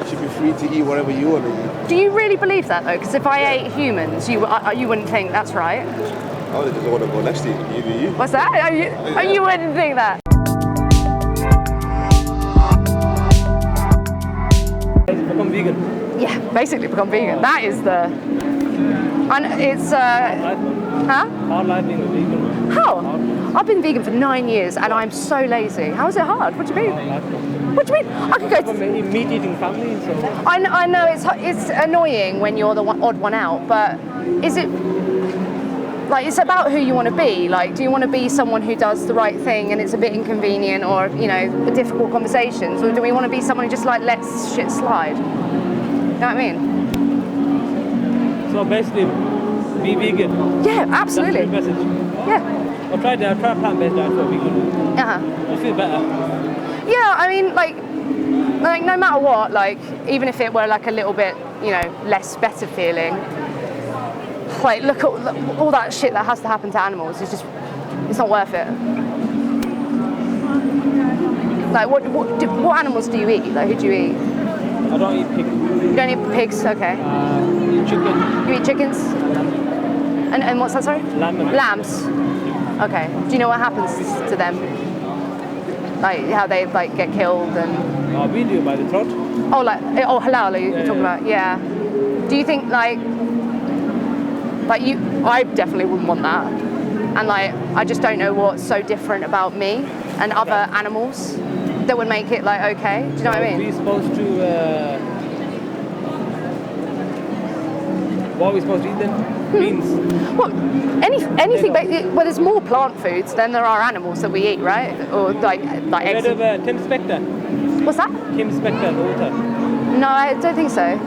You should be free to eat whatever you want to eat. Do you really believe that though? Because if I ate humans, you wouldn't think that's right. I would just want to go next to you. What's that? You wouldn't think that. Become vegan. Yeah, basically become vegan. That is the... And it's... Huh? Hard life being a vegan. How? I've been vegan for 9 years and I'm so lazy. How is it hard? What do you mean? What do you mean? I could go From any meat-eating family, so... I know it's annoying when you're the odd one out, but is it... Like, it's about who you want to be. Like, do you want to be someone who does the right thing and it's a bit inconvenient or, you know, difficult conversations? Or do we want to be someone who just, like, lets shit slide? You know what I mean? So basically, be vegan. Yeah, absolutely. That's the message. Yeah. I'll try plant-based diet for vegan. Uh-huh. I feel better. Yeah, I mean, like no matter what, like, even if it were, like, a little bit, you know, less better feeling, like, look at all that shit that has to happen to animals. It's not worth it. Like, what animals do you eat? Like, who do you eat? I don't eat pig. You don't eat pigs? Okay. Eat chicken. You eat chickens? And what's that, sorry? Lambs. Okay. Do you know what happens to them? Like, how they, like, get killed and... We do by the throat. Oh, like, halal you're talking about? Yeah. Do you think, like I definitely wouldn't want that. And, like, I just don't know what's so different about me and other animals that would make it, like, okay. Do you know what I mean? We're supposed to... what are we supposed to eat then? Beans. Well, anything, well, there's more plant foods than there are animals that we eat, right? Or, like eggs. Heard of Tim Spector? What's that? Tim Spector, the author. No, I don't think so.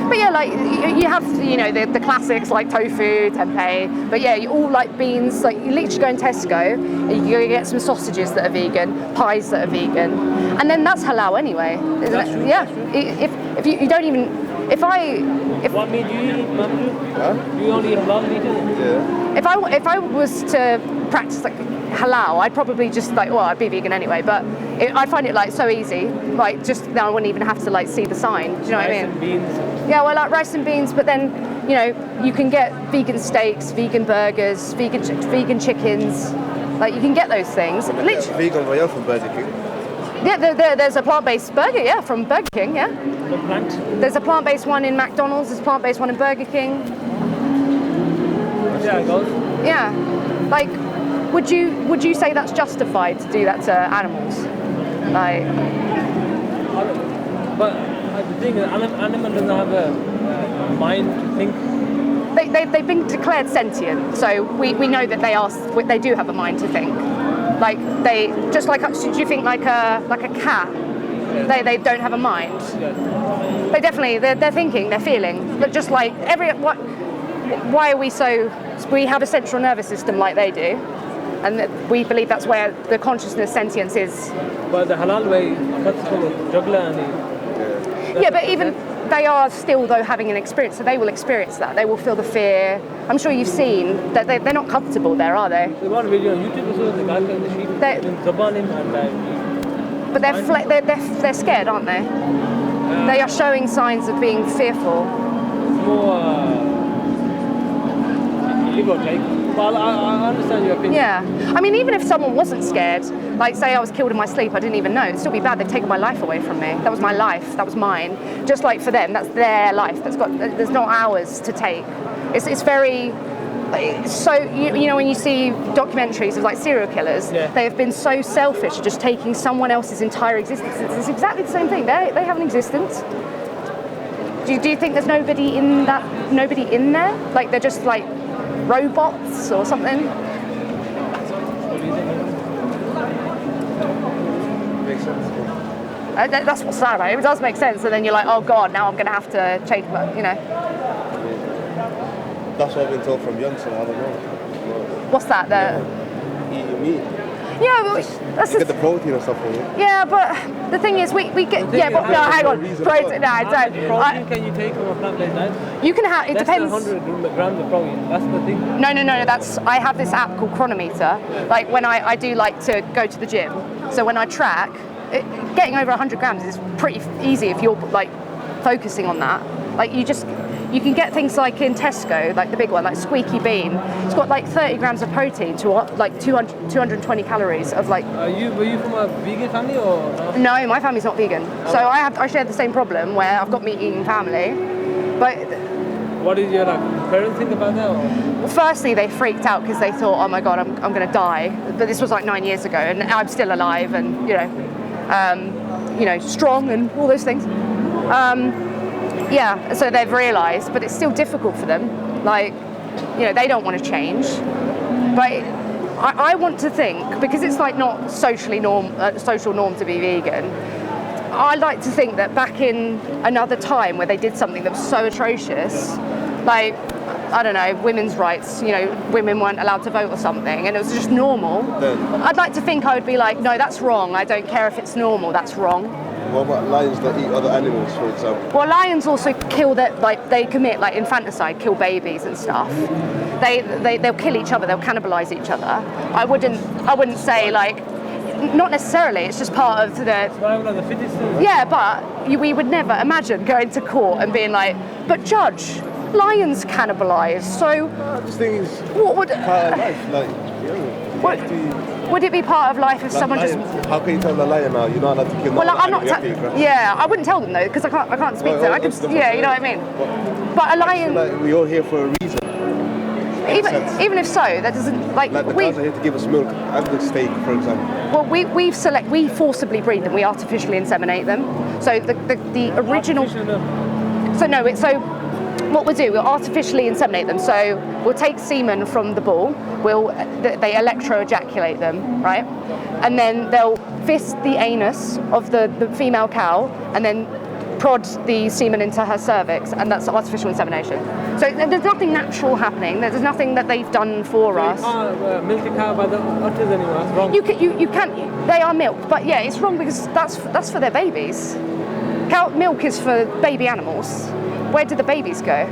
But yeah, like you have, you know, the classics like tofu, tempeh. But yeah, you all like beans. Like you literally go in Tesco, and you get some sausages that are vegan, pies that are vegan, and then that's halal anyway, isn't That's it? true, Yeah. that's true. If you don't even What meat do you eat, Mamdu? Huh? Do you only eat halal meat? Yeah. if I was to practice like halal, I'd probably just like, well, I'd be vegan anyway, but I'd find it like so easy, like just then I wouldn't even have to like see the sign. Do you know what I mean? Rice and beans. Yeah, well, like rice and beans, but then, you know, you can get vegan steaks, vegan burgers, vegan chickens. Like, you can get those things. Literally, Vegan Royale from Burger King. yeah, there's a plant-based burger, yeah, from Burger King, yeah. The plant. There's a plant-based one in McDonald's, there's a plant-based one in Burger King. Yeah, it goes. Yeah. Like, would you say that's justified to do that to animals? Like, But the thing is, animal doesn't have a mind to think. they've been declared sentient, so we know that they do have a mind to think. Like they just like, do you think like a cat? They don't have a mind. They definitely they're thinking, they're feeling, but just like why are we have a central nervous system like they do, and we believe that's where the consciousness sentience is. But the halal way, cuts for juggler and Yeah, but even they are still though having an experience, so they will experience that. They will feel the fear. I'm sure you've seen that they're not comfortable there, are they? the one video on YouTube as well, the guy playing the sheep, in Zaban him and But they're scared, aren't they? They are showing signs of being fearful. more give or take. But I understand your opinion. Yeah. I mean, even if someone wasn't scared, like say I was killed in my sleep, I didn't even know, it'd still be bad. They've taken my life away from me. That was my life. That was mine. Just like for them, that's their life. There's not ours to take. It's very... So, you know, when you see documentaries of like serial killers, they have been so selfish at just taking someone else's entire existence. It's exactly the same thing. They have an existence. Do you think there's nobody in there? Like they're just like robots or something? Makes sense. That's what's sad about it. It does make sense, and then you're like, oh god, now I'm going to have to change my, you know. That's what I've been told from young, so I don't know. What's that? Eating meat. Yeah, but that's You just, get the protein and stuff from it. yeah, but the thing is, we get but no, hang on, protein. No, How much don't. protein can you take from a plant-based diet? You can have. It Less depends. than 100 grams of protein. That's the thing. No. I have this app called Chronometer. Like when I do like to go to the gym. So when I track, getting over 100 grams is pretty easy if you're like focusing on that. Like you can get things like in Tesco, like the big one, like Squeaky Bean. It's got like 30 grams of protein to like 220 calories of like. Were you from a vegan family or? No, my family's not vegan. So I share the same problem where I've got meat-eating family, but. What did your parents think about that? Well, firstly, they freaked out because they thought, oh my God, I'm going to die. But this was like 9 years ago, and I'm still alive, and strong, and all those things. Yeah, so they've realised, but it's still difficult for them. Like, they don't want to change. But I want to think, because it's like not social norm to be vegan. I like to think that back in another time where they did something that was so atrocious, like, I don't know, women's rights, women weren't allowed to vote or something, and it was just normal. I'd like to think I would be like, no, that's wrong. I don't care if it's normal, that's wrong. What about lions that eat other animals, for example? Well, lions also kill they commit like infanticide, kill babies and stuff. They'll kill each other, they'll cannibalise each other. I wouldn't say like, not necessarily, it's just part of the... Survival of the fittest. Yeah, but we would never imagine going to court and being like, but judge, lions cannibalise, so... This thing is what would... part of life, like... Would it be part of life if like someone lions, just... How can you tell the lion now? You're not allowed to kill Well, I'm not... you have to eat grass. Yeah, I wouldn't tell them though, because I can't speak to them. I could, you know what I mean? But a lion... Like, we're all here for a reason. Even if so, that doesn't... Like the cows are here to give us milk and the steak, for example. Well, we forcibly breed them. We artificially inseminate them. So the original... So no, so what we'll do, we'll artificially inseminate them. So we'll take semen from the bull, they electro-ejaculate them, right? And then they'll fist the anus of the female cow and then prod the semen into her cervix, and that's artificial insemination. So there's nothing natural happening. There's nothing that they've done for us. You can't milk a cow by the udders anymore. That's wrong. You can't. They are milked, but yeah, it's wrong because that's for their babies. Cow milk is for baby animals. Where do the babies go?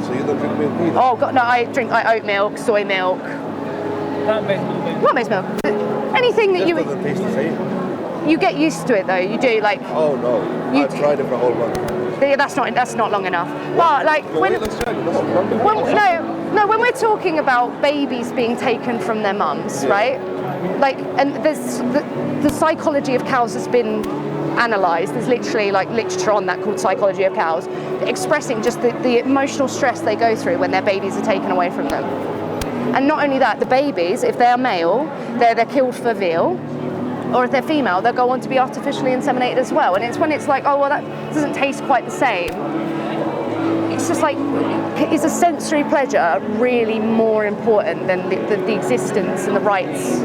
So you don't drink milk either? Oh God, no! I drink oat milk, soy milk. Plant-based milk. Plant-based milk. Anything that It doesn't taste the same. you get used to it though. You do like. Oh no! I've tried it for a whole month. Yeah, that's not long enough. But like when when we're talking about babies being taken from their mums, right? Like, and there's the psychology of cows has been analysed. There's literally like literature on that called Psychology of Cows, expressing just the emotional stress they go through when their babies are taken away from them. And not only that, the babies, if they're male, they're killed for veal, or if they're female, they'll go on to be artificially inseminated as well. And it's when it's like, oh well, that doesn't taste quite the same. It's just like, is a sensory pleasure really more important than the existence and the rights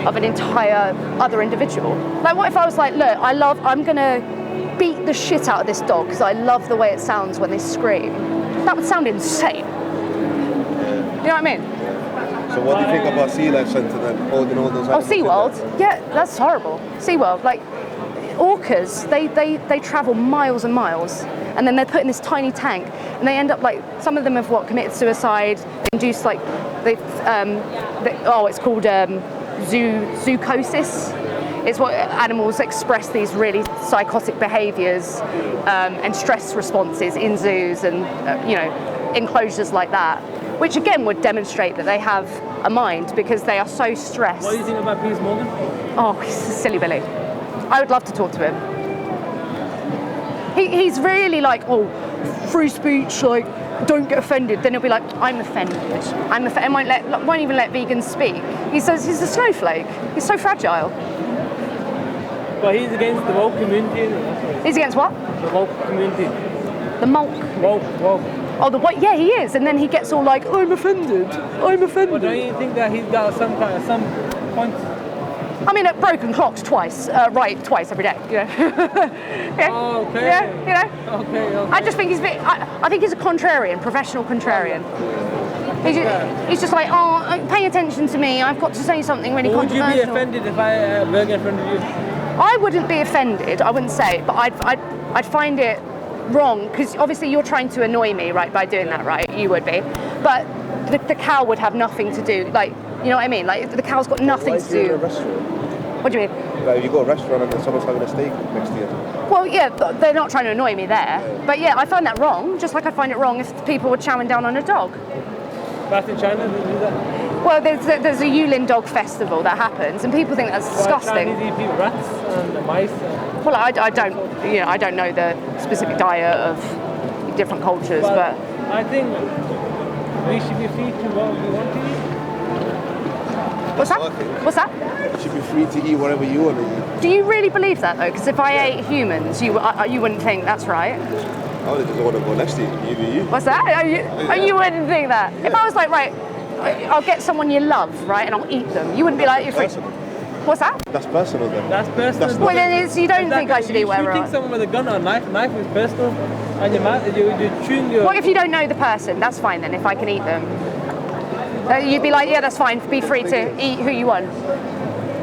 of an entire other individual? Like, what if I was like, look, I'm gonna beat the shit out of this dog because I love the way it sounds when they scream. That would sound insane. You know what I mean? So what do you think about Sea Life Centre then, holding all those animals? Oh, SeaWorld? Yeah, that's horrible. SeaWorld, like, orcas, they travel miles and miles, and then they're put in this tiny tank, and they end up like, some of them have committed suicide, induced like, it's called zoochosis. It's what animals express these really psychotic behaviours and stress responses in zoos and enclosures like that, which again would demonstrate that they have a mind because they are so stressed. What do you think about Piers Morgan? Oh, he's a silly Billy. I would love to talk to him. He's really like, oh, free speech, like, don't get offended. Then he'll be like, I'm offended. And won't even let vegans speak. He says he's a snowflake. He's so fragile. But he's against the woke community. He's against what? The woke community. The mulk. Woke. Oh, the what? Yeah, he is. And then he gets all like, I'm offended. But don't you think that he's got some points? I mean, at broken clocks twice every day. You know. Yeah. Oh, okay. Yeah, Okay. I just think I think he's a contrarian, professional contrarian. He's just like, oh, pay attention to me. I've got to say something really controversial. Would you be offended if I burger in front of you? I wouldn't be offended. I wouldn't say it, but I'd find it wrong because obviously you're trying to annoy me, right, by doing that, right? You would be, but the cow would have nothing to do. Like, you know what I mean? Like, the cow's got nothing to do. In a restaurant? What do you mean? Like, if you go to a restaurant and then someone's having a steak next to you. Well, yeah, they're not trying to annoy me there. But yeah, I find that wrong, just like I find it wrong if people were chowing down on a dog. Back in China, they do that. Well, there's a Yulin Dog Festival that happens, and people think that's disgusting. Chinese eat rats and mice. Well, I don't know the specific diet of different cultures, but I think we should be free to what we want to eat. what's that? what I think. What's that? You should be free to eat whatever you want to eat. Do you really believe that though? Because if I ate humans, you wouldn't think that's right. I would just want to go next to you. Either you. What's that? You wouldn't think that. If I was like, right, I'll get someone you love, right, and I'll eat them, you wouldn't be like, you're free. Personal. What's that? That's personal then. That's personal. That's Well, then you don't think I should eat whatever I Shooting want. someone with a gun or a knife is personal, and you're chewing your. What if you don't know the person? That's fine then, if I can eat them. You'd be like, yeah, that's fine, be free to eat who you want.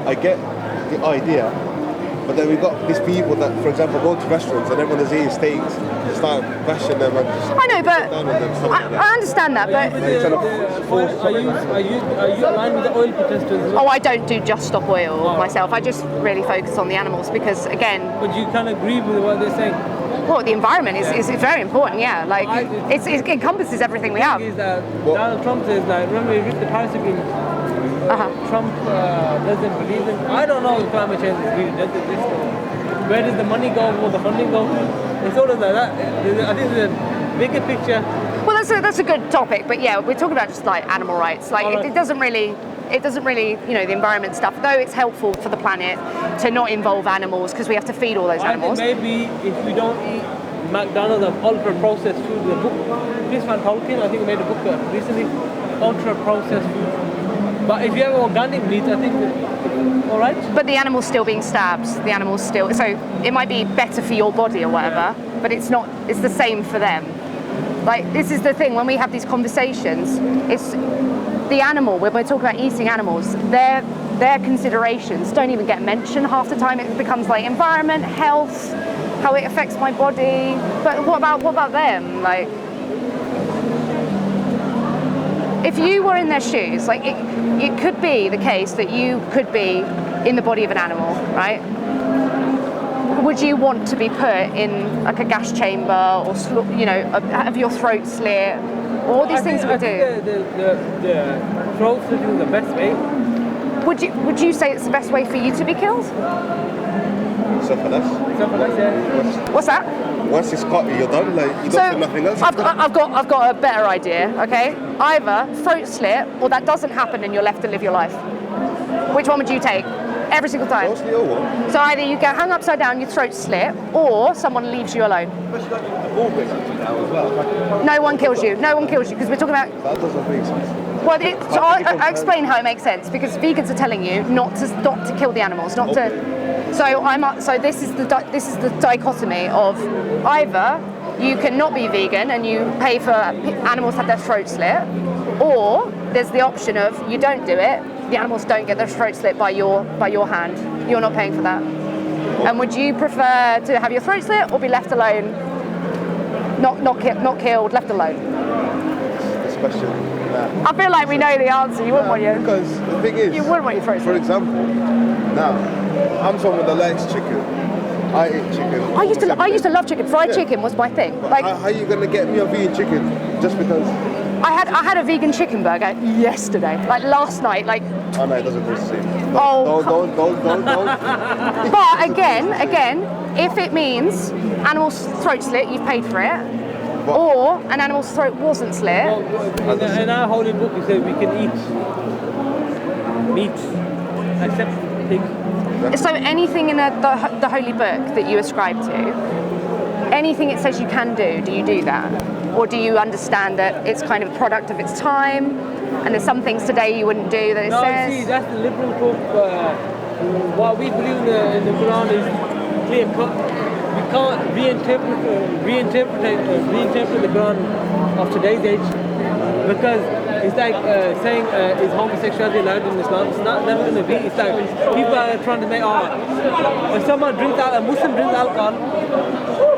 I get the idea, but then we got these people that, for example, go to restaurants and everyone is eating steaks, they start bashing them and just I know, but sit down on them, stuff like that. I understand that, but Are you aligned with the oil protesters? as well? oh, I don't do just stop oil myself. I just really focus on the animals because, again, But you kind of agree with what they're saying. well, the environment is very important. Yeah, like it encompasses everything we have. Is that Donald Trump says that remember he ripped the Paris Agreement. Trump doesn't believe in. I don't know if climate change is real. Does it exist? Where does the money go? Where the funding go? It's sort of like that. I think there's a bigger picture. Well, that's a good topic, but yeah, we're talking about just like animal rights. Like it doesn't really, the environment stuff. Though it's helpful for the planet to not involve animals because we have to feed all those I animals. think maybe if we don't eat McDonald's and ultra processed food, the book Chris Van Tolkien, I think made a book recently, ultra processed food. But if you have organic meat, I think all right. But the animal's still being stabbed. The animal's still, so it might be better for your body or whatever, but it's not. It's the same for them. Like this is the thing when we have these conversations. It's the animal. When we're talking about eating animals, their considerations don't even get mentioned half the time. It becomes like environment, health, how it affects my body. But what about them? Like, if you were in their shoes, like it could be the case that you could be in the body of an animal, right? Would you want to be put in like a gas chamber or have your throat slit? All these things we do. The throat slit is the best way. Would you say it's the best way for you to be killed? Except for that. Except for that, yeah. What's that? Once it's caught, you're done. Like you don't do nothing else. I've got a better idea. Okay, either throat slit or that doesn't happen and you're left to live your life. Which one would you take? Every single time. Mostly or what? So either you get hung upside down, your throat slit, or someone leaves you alone. No one kills you. No one kills you because we're talking about. That doesn't make sense. Well, so I'll explain how it makes sense because vegans are telling you not to kill the animals, not to. So this is the dichotomy of either you cannot be vegan and you pay for animals to have their throat slit, or there's the option of you don't do it, the animals don't get their throat slit by your hand. You're not paying for that. And would you prefer to have your throat slit or be left alone, not killed, left alone? This question. Nah. I feel like we know the answer. You wouldn't want your. Because the thing is, You wouldn't want your throat for slit. example, now I'm someone that likes chicken. I eat chicken. I used to love chicken. Fried chicken was my thing. But Like how are you gonna get me off eating chicken just because? I had a vegan chicken burger yesterday, like last night, like. Oh no, it doesn't taste the same. Oh. Don't. But again, if it means animal's throat slit, you've paid for it, or an animal's throat wasn't slit. In our holy book, it says we can eat meat, except pig. So anything in the holy book that you ascribe to, anything it says you can do you do that? Or do you understand that it's kind of a product of its time, and there's some things today you wouldn't do that it No, says? see, that's the liberal book. What we believe in the Quran is clear cut. We can't reinterpret the Quran of today's age because it's like saying is homosexuality allowed in Islam? It's never going to be. It's like people are trying to make if someone a Muslim drinks alcohol,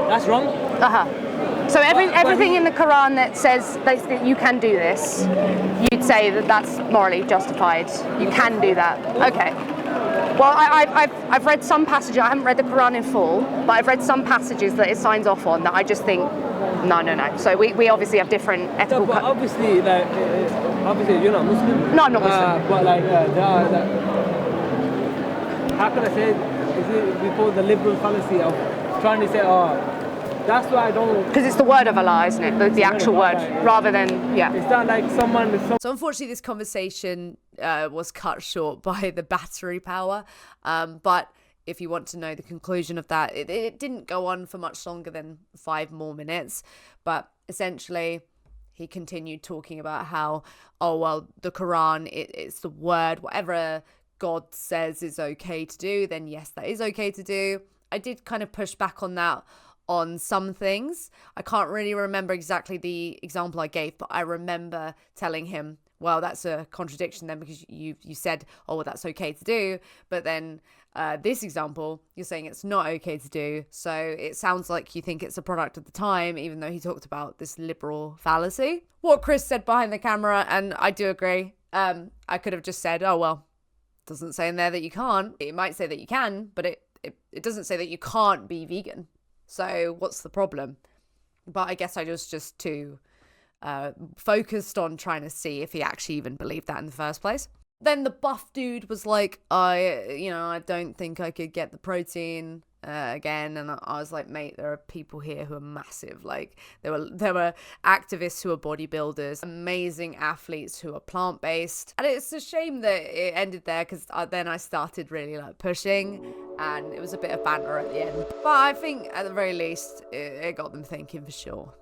that's wrong. So everything in the Quran that says that you can do this, you'd say that that's morally justified. You can do that. Okay. Well, I've read some passages. I haven't read the Quran in full, but I've read some passages that it signs off on that I just think, no. So we obviously have different ethical. But obviously, like, obviously you're not Muslim. No, I'm not Muslim. But like, there are, like, how can I say it? Is it we call the liberal fallacy of trying to say, that's why I don't. Because it's the word of Allah, isn't it? The actual word, rather than It's not like someone. So unfortunately, this conversation was cut short by the battery power. But if you want to know the conclusion of that, it didn't go on for much longer than 5 more minutes. But essentially, he continued talking about how, the Quran, it's the word, whatever God says is okay to do, then yes, that is okay to do. I did kind of push back on that on some things. I can't really remember exactly the example I gave, but I remember telling him, well, that's a contradiction then, because you said, that's okay to do, but then this example, you're saying it's not okay to do. So it sounds like you think it's a product of the time, even though he talked about this liberal fallacy. What Chris said behind the camera, and I do agree, I could have just said, doesn't say in there that you can't. It might say that you can, but it doesn't say that you can't be vegan. So what's the problem? But I guess I was just too focused on trying to see if he actually even believed that in the first place. Then the buff dude was like, I don't think I could get the protein again. And I was like, mate, there are people here who are massive. Like there were activists who are bodybuilders, amazing athletes who are plant-based. And it's a shame that it ended there, because then I started really like pushing, and it was a bit of banter at the end. But I think at the very least, it got them thinking for sure.